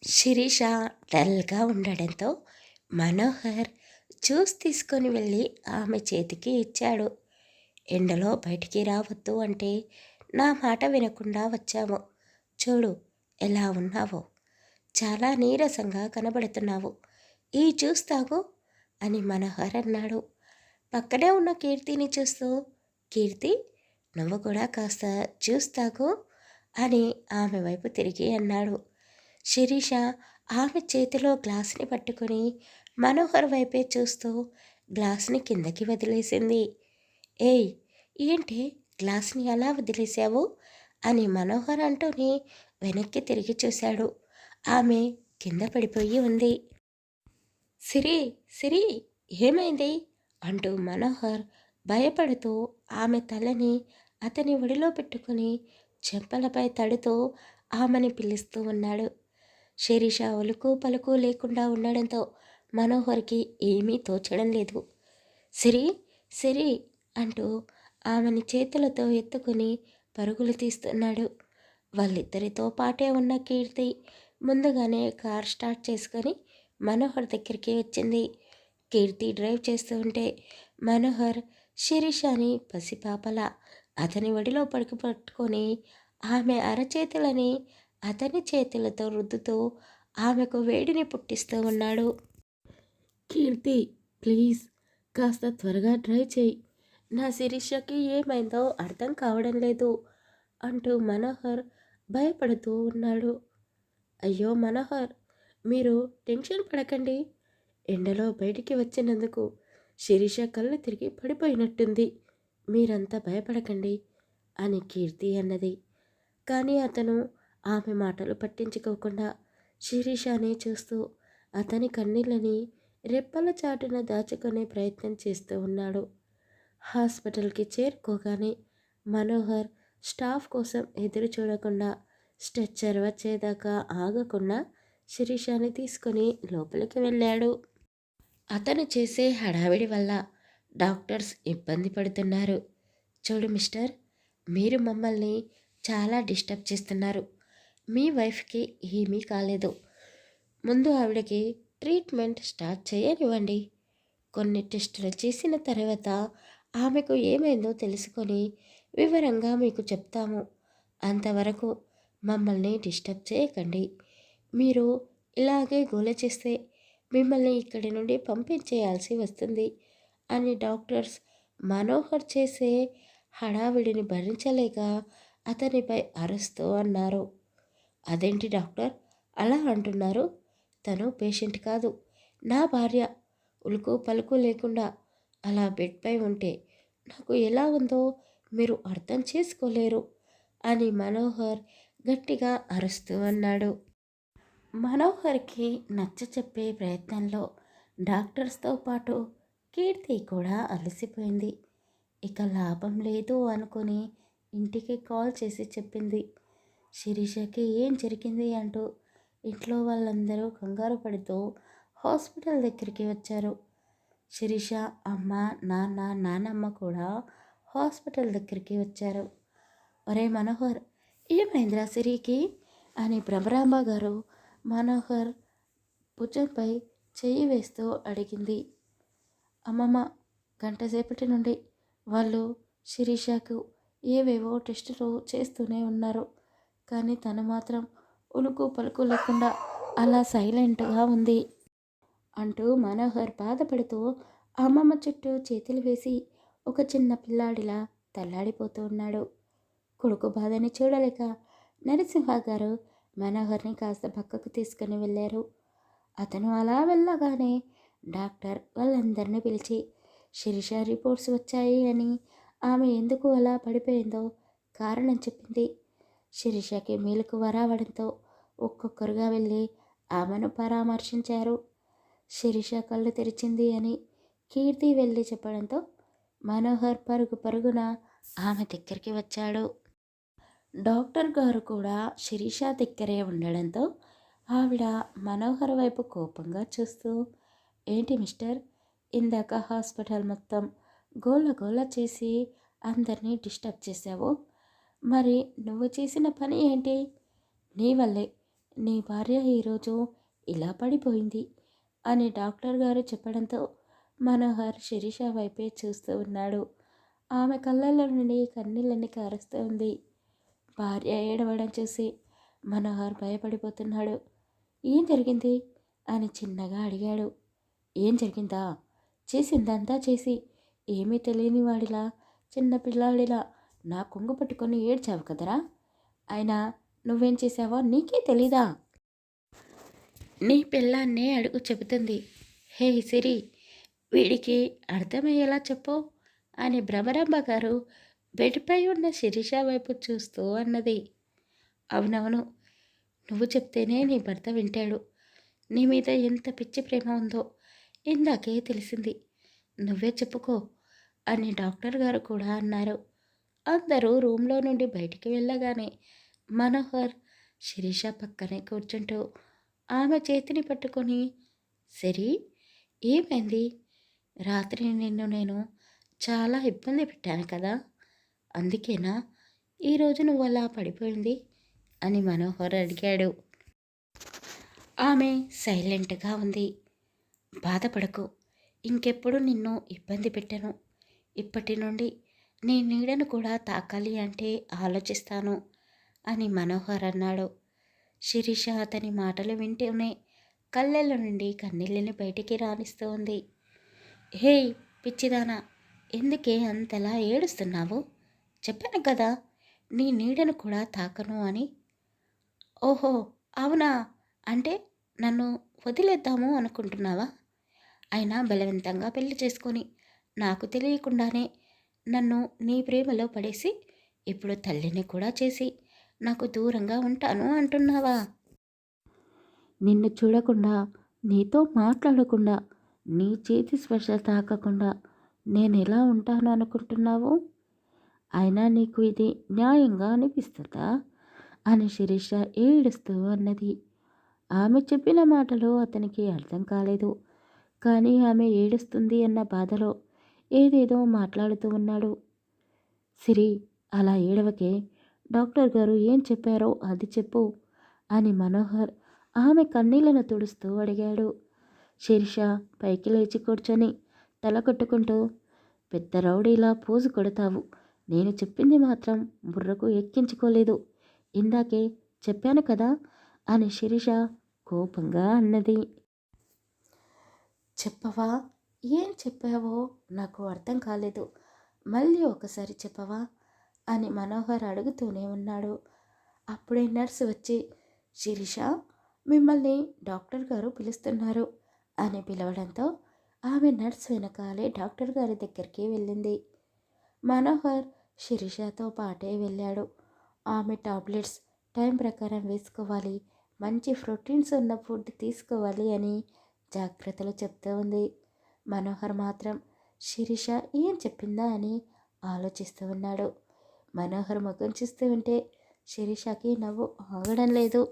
శిరీష డల్గా ఉండడంతో మనోహర్ జ్యూస్ తీసుకొని వెళ్ళి ఆమె చేతికి ఇచ్చాడు. ఎండలో బయటికి రావద్దు అంటే నా మాట వినకుండా వచ్చావు. చూడు ఎలా ఉన్నావో, చాలా నీరసంగా కనబడుతున్నావు. ఈ జ్యూస్ తాగు అని మనోహర్ అన్నాడు. పక్కనే ఉన్న కీర్తిని చూస్తూ, కీర్తి నువ్వు కూడా కాస్త జ్యూస్ తాగు అని ఆమె వైపు తిరిగి అన్నాడు. శిరీష ఆమె చేతిలో గ్లాసుని పట్టుకొని మనోహర్ వైపే చూస్తూ గ్లాసుని కిందకి వదిలేసింది. ఏయ్, ఏంటి గ్లాసుని అలా వదిలేశావు అని మనోహర్ అంటూనే వెనక్కి తిరిగి చూశాడు. ఆమె కింద పడిపోయి ఉంది. సిరి, సిరి, ఏమైంది అంటూ మనోహర్ భయపడుతూ ఆమె తలని అతని ఒడిలో పెట్టుకుని చెంపలపై తడుతూ ఆమెని పిలుస్తూ ఉన్నాడు. శిరీష ఒలుకు పలుకు లేకుండా ఉండడంతో మనోహర్కి ఏమీ తోచడం లేదు. సిరి, సిరి అంటూ ఆమెని చేతులతో ఎత్తుకుని పరుగులు తీస్తున్నాడు. వాళ్ళిద్దరితో పాటే ఉన్న కీర్తి ముందుగానే కార్ స్టార్ట్ చేసుకొని మనోహర్ దగ్గరికి వచ్చింది. కీర్తి డ్రైవ్ చేస్తూ ఉంటే మనోహర్ శిరీషని పసిపాపలా అతని ఒడిలో పట్టుకొని ఆమె అరచేతులని అతని చేతులతో రుద్దుతూ ఆమెకు వేడిని పుట్టిస్తూ ఉన్నాడు. కీర్తి, ప్లీజ్ కాస్త త్వరగా డ్రైవ్ చేయి, నా శిరీషకి ఏమైందో అర్థం కావడం లేదు అంటూ మనోహర్ భయపడుతూ ఉన్నాడు. అయ్యో మనోహర్, మీరు టెన్షన్ పడకండి. ఎండలో బయటికి వచ్చినందుకు శిరీష కళ్ళు తిరిగి పడిపోయినట్టుంది. మీరంతా భయపడకండి అని కీర్తి అన్నది. కానీ అతను ఆమె మాటలు పట్టించుకోకుండా శిరీషానే చూస్తూ అతని కన్నీళ్ళని రెప్పల చాటున దాచుకునే ప్రయత్నం చేస్తూ ఉన్నాడు. హాస్పిటల్కి చేరుకోగానే మనోహర్ స్టాఫ్ కోసం ఎదురు చూడకుండా స్ట్రెచ్చర్ వచ్చేదాకా ఆగకుండా శిరీషాని తీసుకొని లోపలికి వెళ్ళాడు. అతను చేసే హడావిడి వల్ల డాక్టర్స్ ఇబ్బంది పడుతున్నారు. చూడు మిస్టర్, మీరు మమ్మల్ని చాలా డిస్టర్బ్ చేస్తున్నారు. మీ వైఫ్కి ఏమీ కాలేదు. ముందు ఆవిడకి ట్రీట్మెంట్ స్టార్ట్ చేయనివ్వండి. కొన్ని టెస్టులు చేసిన తర్వాత ఆమెకు ఏమైందో తెలుసుకొని వివరంగా మీకు చెప్తాము. అంతవరకు మమ్మల్ని డిస్టర్బ్ చేయకండి. మీరు ఇలాగే గోల చేస్తే మిమ్మల్ని ఇక్కడి నుండి పంపించేయాల్సి వస్తుంది అని డాక్టర్స్ మనోహర్ చేసే హడావిడిని భరించలేక అతనిపై అరుస్తూ అన్నారు. అదేంటి డాక్టర్ అలా అంటున్నారు? తను పేషెంట్ కాదు, నా భార్య. ఉలుకు పలుకు లేకుండా అలా బెడ్పై ఉంటే నాకు ఎలా ఉందో మీరు అర్థం చేసుకోలేరు అని మనోహర్ గట్టిగా అరుస్తూ అన్నాడు. మనోహర్కి నచ్చ చెప్పే ప్రయత్నంలో డాక్టర్స్తో పాటు కీర్తి కూడా అలసిపోయింది. ఇక లాభం లేదు అనుకుని ఇంటికి కాల్ చేసి చెప్పింది. శిరీషకి ఏం జరిగింది అంటూ ఇంట్లో వాళ్ళందరూ కంగారు పడుతూ హాస్పిటల్ దగ్గరికి వచ్చారు. శిరీష అమ్మ, నాన్న, నానమ్మ కూడా హాస్పిటల్ దగ్గరికి వచ్చారు. ఒరే మనోహర్, ఏమైందిరా సిరికి అని భ్రమరాంబ గారు మనోహర్ భుజంపై చెయ్యి వేస్తూ అడిగింది. అమ్మమ్మ, గంట సేపటి నుండి వాళ్ళు శిరీషకు ఏవేవో టెస్టులు చేస్తూనే ఉన్నారు. కానీ తను మాత్రం ఉలుకు పలుకు లేకుండా అలా సైలెంట్గా ఉంది అంటూ మనోహర్ బాధపడుతూ అమ్మమ్మ చుట్టూ చేతులు వేసి ఒక చిన్న పిల్లాడిలా తల్లాడిపోతూ ఉన్నాడు. కొడుకు బాధని చూడలేక నరసింహ గారు మనోహర్ని కాస్త పక్కకు తీసుకుని వెళ్ళారు. అతను అలా వెళ్ళగానే డాక్టర్ వాళ్ళందరినీ పిలిచి శిరీష రిపోర్ట్స్ వచ్చాయి అని ఆమె ఎందుకు అలా పడిపోయిందో కారణం చెప్పింది. శిరీషకి మేలుకు రావడంతో ఒక్కొక్కరుగా వెళ్ళి ఆమెను పరామర్శించారు. శిరీష కళ్ళు తెరిచింది అని కీర్తి వెళ్ళి చెప్పడంతో మనోహర్ పరుగు పరుగున ఆమె దగ్గరికి వచ్చాడు. డాక్టర్ గారు కూడా శిరీష దగ్గరే ఉండడంతో ఆవిడ మనోహర్ వైపు కోపంగా చూస్తూ, ఏంటి మిస్టర్, ఇందాక హాస్పిటల్ మొత్తం గోల గోల చేసి అందరినీ డిస్టర్బ్ చేశావు. మరి నువ్వు చేసిన పని ఏంటి? నీ వల్లే నీ భార్య ఈరోజు ఇలా పడిపోయింది అని డాక్టర్ గారు చెప్పడంతో మనోహర్ శిరీష వైపే చూస్తూ ఉన్నాడు. ఆమె కళ్ళల్లో నుండి కన్నీళ్ళని కారుస్తూ ఉంది. భార్య ఏడవడం చూసి మనోహర్ భయపడిపోతున్నాడు. ఏం జరిగింది అని చిన్నగా అడిగాడు. ఏం జరిగిందా? చేసిందంతా చేసి ఏమీ తెలియని వాడిలా చిన్న పిల్లాడిలా నా కొంగు పట్టుకొని ఏడ్చావు కదరా. అయినా నువ్వేం చేసావో నీకే తెలీదా? నీ పిల్లాన్నే అడుగు చెబుతుంది. హే సిరి, వీడికి అర్థమయ్యేలా చెప్పు అని భ్రమరాంబ గారు బెడ్పై ఉన్న శిరీష వైపు చూస్తూ అన్నది. అవునవును, నువ్వు చెప్తేనే నీ భర్త వింటాడు. నీ మీద ఎంత పిచ్చి ప్రేమ ఉందో ఇందాకే తెలిసింది. నువ్వే చెప్పుకో అని డాక్టర్ గారు కూడా అన్నారు. అందరూ రూమ్లో నుండి బయటికి వెళ్ళగానే మనోహర్ శిరీష పక్కనే కూర్చుంటూ ఆమె చేతిని పట్టుకొని, సిరి, ఏమైంది? రాత్రి నిన్ను నేను చాలా ఇబ్బంది పెట్టాను కదా, అందుకేనా ఈరోజు నువ్వు అలా పడిపోయింది అని మనోహర్ అడిగాడు. ఆమె సైలెంట్గా ఉంది. బాధపడకు, ఇంకెప్పుడు నిన్ను ఇబ్బంది పెట్టను. ఇప్పటి నుండి నీ నీడను కూడా తాకాలి అంటే ఆలోచిస్తాను అని మనోహర్ అన్నాడు. శిరీష అతని మాటలు వింటూనే కళ్ళెల నుండి కన్నీళ్ళని బయటికి రానిస్తూ ఉంది. హే పిచ్చిదానా, ఎందుకే అంతలా ఏడుస్తున్నావు? చెప్పాను కదా నీ నీడను కూడా తాకను అని. ఓహో అవునా, అంటే నన్ను వదిలేద్దాము అనుకుంటున్నావా? అయినా బలవంతంగా పెళ్లి చేసుకొని నాకు తెలియకుండానే నన్ను నీ ప్రేమలో పడేసి ఇప్పుడు తల్లిని కూడా చేసి నాకు దూరంగా ఉంటాను అంటున్నావా? నిన్ను చూడకుండా, నీతో మాట్లాడకుండా, నీ చేతి స్పర్శ తాకకుండా నేను ఎలా ఉంటాను అనుకుంటున్నావు? అయినా నీకు ఇది న్యాయంగా అనిపిస్తుందా అని శిరీష ఏడుస్తూ అన్నది. ఆమె చెప్పిన మాటలు అతనికి అర్థం కాలేదు. కానీ ఆమె ఏడుస్తుంది అన్న బాధలో ఏదేదో మాట్లాడుతూ ఉన్నాడు. సిరి, అలా ఏడవకే, డాక్టర్ గారు ఏం చెప్పారో అది చెప్పు అని మనోహర్ ఆమె కన్నీళ్లను తుడుస్తూ అడిగాడు. శిరీష పైకి లేచి కూర్చొని తల కొట్టుకుంటూ, పెద్ద రౌడీలా పోజు కొడతావు, నేను చెప్పింది మాత్రం బుర్రకు ఎక్కించుకోలేదు, ఇందాకే చెప్పాను కదా అని శిరీష కోపంగా అన్నది. చెప్పవా? ఏం చెప్పావో నాకు అర్థం కాలేదు, మళ్ళీ ఒకసారి చెప్పవా అని మనోహర్ అడుగుతూనే ఉన్నాడు. అప్పుడే నర్సు వచ్చి, శిరీష, మిమ్మల్ని డాక్టర్ గారు పిలుస్తున్నారు అని పిలవడంతో ఆమె నర్స్ వెనకాలే డాక్టర్ గారి దగ్గరికి వెళ్ళింది. మనోహర్ శిరీషతో పాటే వెళ్ళాడు. ఆమె టాబ్లెట్స్ టైం ప్రకారం వేసుకోవాలి, మంచి ప్రోటీన్స్ ఉన్న ఫుడ్ తీసుకోవాలి అని జాగ్రత్తలు చెప్తూ ఉంది. మనోహర్ మాత్రం శిరీష ఏం చెప్పిందా అని ఆలోచిస్తూ ఉన్నాడు. మనోహర్ ముఖం చూస్తూ ఉంటే శిరీషకి నవ్వు ఆగడం లేదు.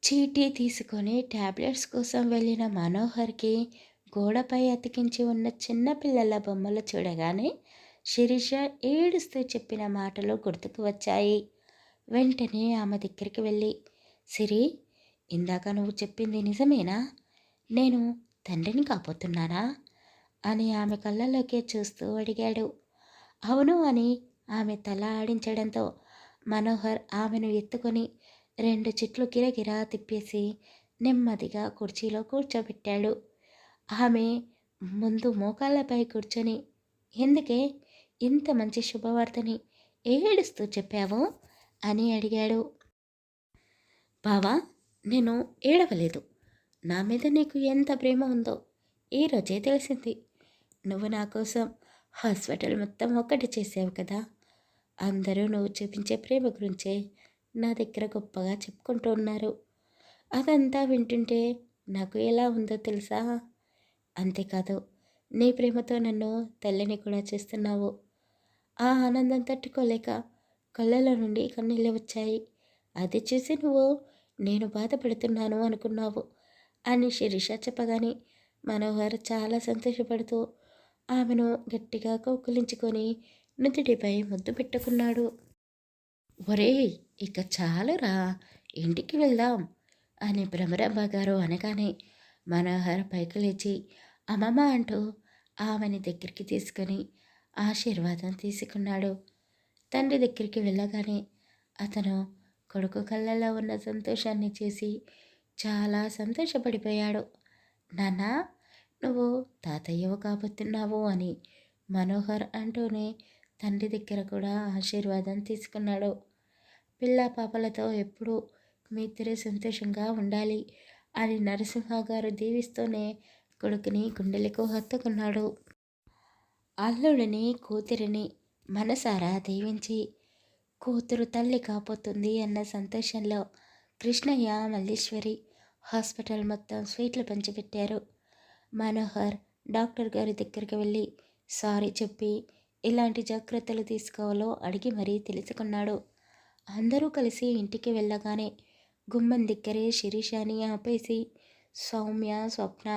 చీటీ తీసుకొని ట్యాబ్లెట్స్ కోసం వెళ్ళిన మనోహర్కి గోడపై అతికించి ఉన్న చిన్నపిల్లల బొమ్మలు చూడగానే శిరీష ఏడుస్తూ చెప్పిన మాటలు గుర్తుకు వచ్చాయి. వెంటనే ఆమె దగ్గరికి వెళ్ళి, సిరి, ఇందాక నువ్వు చెప్పింది నిజమేనా? నేను తండ్రిని కాబోతున్నానా అని ఆమె కళ్ళలోకి చూస్తూ అడిగాడు. అవును అని ఆమె తల ఆడించడంతో మనోహర్ ఆమెను ఎత్తుకొని 2 చుట్లు గిరగిరా తిప్పేసి నెమ్మదిగా కుర్చీలో కూర్చోబెట్టాడు. ఆమె ముందు మోకాళ్ళపై కూర్చొని, ఎందుకే ఇంత మంచి శుభవార్తని ఏడుస్తూ చెప్పావు అని అడిగాడు. బావా, నేను ఏడవలేదు. నా మీద నీకు ఎంత ప్రేమ ఉందో ఈరోజే తెలిసింది. నువ్వు నా కోసం హాస్పిటల్ మొత్తం ఒక్కటి చేసావు కదా. అందరూ నువ్వు చూపించే ప్రేమ గురించే నా దగ్గర గొప్పగా చెప్పుకుంటూ ఉన్నారు. అదంతా వింటుంటే నాకు ఎలా ఉందో తెలుసా? అంతేకాదు, నీ ప్రేమతో నన్ను తల్లిని కూడా చేస్తున్నావు. ఆ ఆనందం తట్టుకోలేక కళ్ళలో నుండి కన్నీళ్ళు వచ్చాయి. అది చూసి నువ్వు నేను బాధపడుతున్నాను అనుకున్నావు అని శిరీష చెప్పగానే మనోహర్ చాలా సంతోషపడుతూ ఆమెను గట్టిగా కౌకులించుకొని నుదుటిపై ముద్దు పెట్టుకున్నాడు. ఒరేయ్, ఇక చాలురా, ఇంటికి వెళ్దాం అని భ్రమరాంబ గారు అనగానే మనోహర్ పైకి లేచి అమ్మమ్మ అంటూ ఆమెని దగ్గరికి తీసుకొని ఆశీర్వాదం తీసుకున్నాడు. తండ్రి దగ్గరికి వెళ్ళగానే అతను కొడుకు కళ్ళల్లో ఉన్న సంతోషాన్ని చూసి చాలా సంతోషపడిపోయాడు. నాన్న, నువ్వు తాతయ్యవు కాబోతున్నావు అని మనోహర్ అంటూనే తండ్రి దగ్గర కూడా ఆశీర్వాదం తీసుకున్నాడు. పిల్ల పాపలతో ఎప్పుడూ మీ ఇద్దరే సంతోషంగా ఉండాలి అని నరసింహ గారు దీవిస్తూనే కొడుకుని గుండెలకు హత్తుకున్నాడు. అల్లుడిని కూతురిని మనసారా దీవించి కూతురు తల్లి కాబోతుంది అన్న సంతోషంలో కృష్ణయ్య మల్లీశ్వరి హాస్పిటల్ మొత్తం స్వీట్లు పంచిపెట్టారు. మనోహర్ డాక్టర్ గారి దగ్గరికి వెళ్ళి సారీ చెప్పి ఎలాంటి జాగ్రత్తలు తీసుకోవాలో అడిగి మరీ తెలుసుకున్నాడు. అందరూ కలిసి ఇంటికి వెళ్ళగానే గుమ్మం దగ్గరే శిరీషని ఆపేసి సౌమ్య, స్వప్న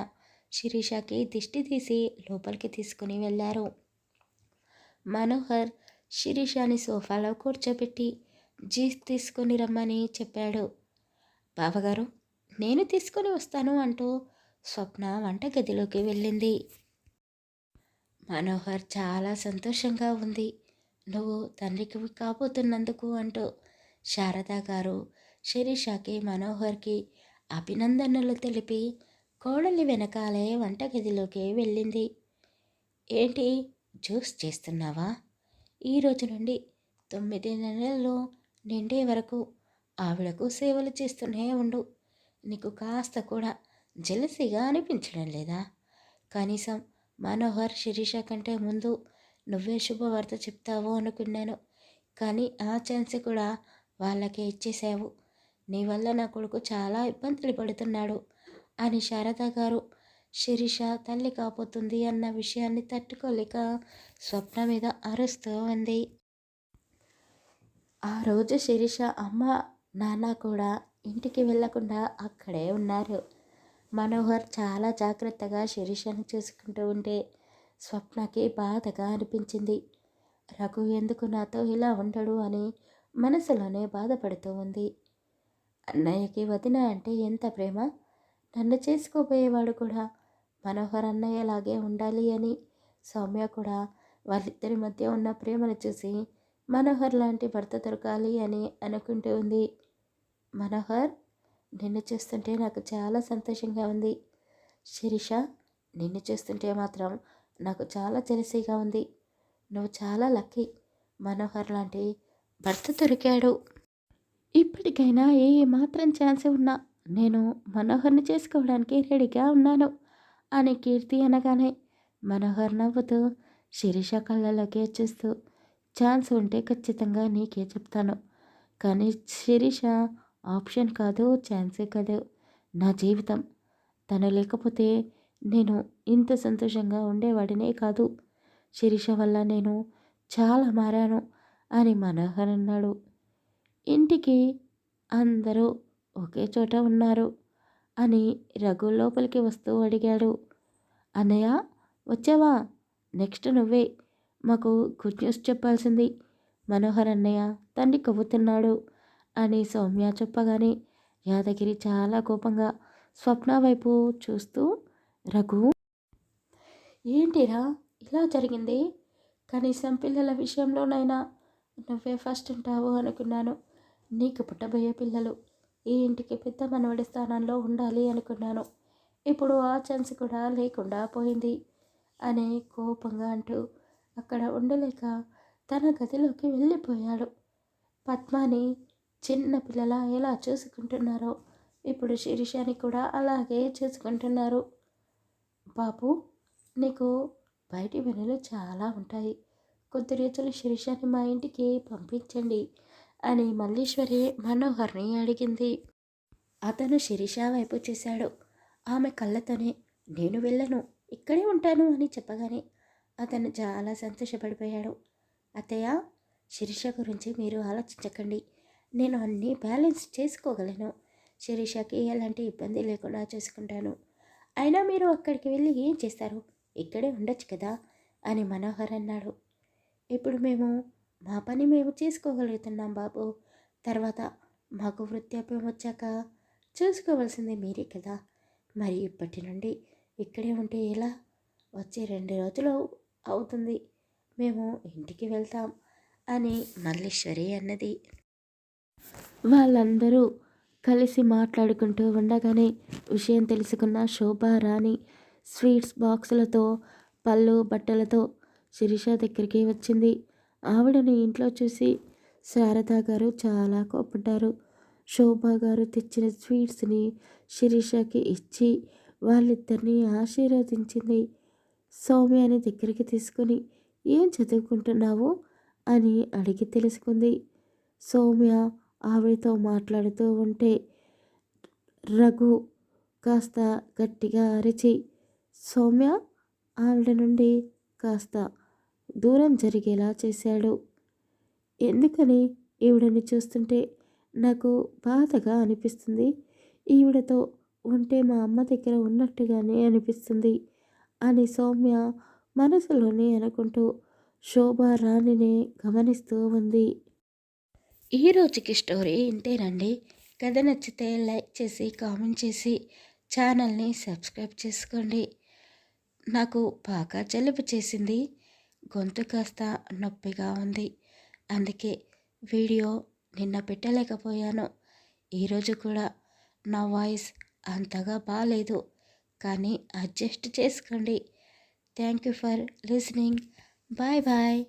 శిరీషకి దిష్టి తీసి లోపలికి తీసుకుని వెళ్ళారు. మనోహర్ శిరీషని సోఫాలో కూర్చోబెట్టి జ్యూస్ తీసుకుని రమ్మని చెప్పాడు. బావగారు, నేను తీసుకొని వస్తాను అంటూ స్వప్న వంటగదిలోకి వెళ్ళింది. మనోహర్ చాలా సంతోషంగా ఉంది. నువ్వు తండ్రికి కాబోతున్నందుకు అంటూ శారద గారు శిరీషకి మనోహర్కి అభినందనలు తెలిపి కోడలి వెనకాలే వంటగదిలోకి వెళ్ళింది. ఏంటి, జ్యూస్ చేస్తున్నావా? ఈరోజు నుండి 9 నెలల్లో నిండే వరకు ఆవిడకు సేవలు చేస్తూనే ఉండు. నీకు కాస్త కూడా జెలసీగా అనిపించడం లేదా? కనీసం మనోహర్ శిరీష కంటే ముందు నువ్వే శుభవార్త చెప్తావు అనుకున్నాను, కానీ ఆ ఛాన్స్ కూడా వాళ్ళకే ఇచ్చేసావు. నీ వల్ల నా కొడుకు చాలా ఇబ్బందులు పడుతున్నాడు అని శారద గారు శిరీష తల్లి కాబోతుంది అన్న విషయాన్ని తట్టుకోలేక స్వప్న మీద అరుస్తూ ఉంది. ఆ రోజు శిరీష అమ్మ, నాన్న కూడా ఇంటికి వెళ్లకుండా అక్కడే ఉన్నారు. మనోహర్ చాలా జాగ్రత్తగా శిరీషను చూసుకుంటూ ఉంటే స్వప్నకి బాధగా అనిపించింది. రఘు ఎందుకు నాతో ఇలా ఉండడు అని మనసులోనే బాధపడుతూ ఉంది. అన్నయ్యకి వదిన అంటే ఎంత ప్రేమ! నన్ను చేసుకోబోయేవాడు కూడా మనోహర్ అన్నయ్యలాగే ఉండాలి అని సౌమ్య కూడా వాళ్ళిద్దరి మధ్య ఉన్న ప్రేమను చూసి మనోహర్ లాంటి భర్త దొరకాలి అని అనుకుంటూ ఉంది. మనోహర్, నిన్ను చూస్తుంటే నాకు చాలా సంతోషంగా ఉంది. శిరీష, నిన్ను చూస్తుంటే మాత్రం నాకు చాలా జెలసీగా ఉంది. నువ్వు చాలా లక్కీ. మనోహర్ లాంటి భర్త దొరికాడు. ఇప్పటికైనా ఏ మాత్రం ఛాన్స్ ఉన్నా నేను మనోహర్ని చేసుకోవడానికి రెడీగా ఉన్నాను అని కీర్తి అనగానే మనోహర్ నవ్వుతూ శిరీష కళ్ళలోకి చూస్తూ ఛాన్స్ ఉంటే ఖచ్చితంగా నీకే చెప్తాను, కానీ శిరీష ఆప్షన్ కాదు, ఛాన్సే కాదు, నా జీవితం. తను లేకపోతే నేను ఇంత సంతోషంగా ఉండేవాడినే కాదు. శిరీష వల్ల నేను చాలా మారాను అని మనోహర్ అన్నాడు. ఇంటికి అందరూ ఒకే చోట ఉన్నారు అని రఘు లోపలికి వస్తూ అడిగాడు. అన్నయ్య, వచ్చావా? నెక్స్ట్ నువ్వే మాకు గుడ్ న్యూస్ చెప్పాల్సింది. మనోహర్ అన్నయ్య తండ్రి కవ్వుతున్నాడు అని సౌమ్య చెప్పగానే యాదగిరి చాలా కోపంగా స్వప్న వైపు చూస్తూ, రఘు, ఏంటిరా ఇలా జరిగింది? కనీసం పిల్లల విషయంలోనైనా నువ్వే ఫస్ట్ ఉంటావు అనుకున్నాను. నీకు పుట్టబోయే పిల్లలు ఈ ఇంటికి పెద్ద మనవడి స్థానంలో ఉండాలి అనుకున్నాను. ఇప్పుడు ఆ ఛాన్స్ కూడా లేకుండా పోయింది అని కోపంగా అంటూ అక్కడ ఉండలేక తన గదిలోకి వెళ్ళిపోయాడు. పద్మాని చిన్న పిల్లల ఎలా చూసుకుంటున్నారో ఇప్పుడు శిరీషని కూడా అలాగే చూసుకుంటున్నారు. బాబు, నీకు బయటి పనులు చాలా ఉంటాయి. కొద్ది రోజులు శిరీషని మా ఇంటికి పంపించండి అని మల్లీశ్వరి మనోహర్ని అడిగింది. అతను శిరీష వైపు చూశాడు. ఆమె కళ్ళతోనే నేను వెళ్ళను, ఇక్కడే ఉంటాను అని చెప్పగానే అతను చాలా సంతోషపడిపోయాడు. అత్తయ్య, శిరీష గురించి మీరు ఆలోచించకండి, నేను అన్నీ బ్యాలెన్స్ చేసుకోగలను. శిరీషకి ఎలాంటి ఇబ్బంది లేకుండా చూసుకుంటాను. అయినా మీరు అక్కడికి వెళ్ళి ఏం చేస్తారు? ఇక్కడే ఉండొచ్చు కదా అని మనోహర్ అన్నాడు. ఇప్పుడు మేము మా పని మేము చేసుకోగలుగుతున్నాం బాబు. తర్వాత మాకు వృద్ధాప్యం వచ్చాక చూసుకోవాల్సింది మీరే కదా. మరి ఇప్పటి నుండి ఇక్కడే ఉంటే ఎలా? వచ్చే 2 రోజులు అవుతుంది, మేము ఇంటికి వెళ్తాం అని మల్లీశ్వరి అన్నది. వాళ్ళందరూ కలిసి మాట్లాడుకుంటూ ఉండగానే విషయం తెలుసుకున్న శోభారాణి స్వీట్స్ బాక్సులతో, పళ్ళు బట్టలతో శిరీష దగ్గరికి వచ్చింది. ఆవిడని ఇంట్లో చూసి శారద గారు చాలా కోపడ్డారు. శోభ గారు తెచ్చిన స్వీట్స్ని శిరీషకి ఇచ్చి వాళ్ళిద్దరినీ ఆశీర్వదించింది. సౌమ్యాని దగ్గరికి తీసుకుని ఏం చదువుకుంటున్నావు అని అడిగి తెలుసుకుంది. సౌమ్య ఆవిడతో మాట్లాడుతూ ఉంటే రఘు కాస్త గట్టిగా అరిచి సౌమ్య ఆవిడ నుండి కాస్త దూరం జరిగేలా చేశాడు. ఎందుకని ఈవిడని చూస్తుంటే నాకు బాధగా అనిపిస్తుంది, ఈవిడతో ఉంటే మా అమ్మ దగ్గర ఉన్నట్టుగానే అనిపిస్తుంది అని సౌమ్య మనసులోనే అనుకుంటూ శోభారాణిని గమనిస్తూ ఉంది. ఈ రోజుకి స్టోరీ ఇంతేనండి. కథ నచ్చితే లైక్ చేసి కామెంట్ చేసి ఛానల్ని సబ్స్క్రైబ్ చేసుకోండి. నాకు బాగా జలుబు చేసింది, గొంతు కాస్త నొప్పిగా ఉంది, అందుకే వీడియో నిన్న పెట్టలేకపోయాను. ఈరోజు కూడా నా వాయిస్ అంతగా బాగాలేదు, కానీ అడ్జస్ట్ చేసుకోండి. Thank you for listening. Bye bye.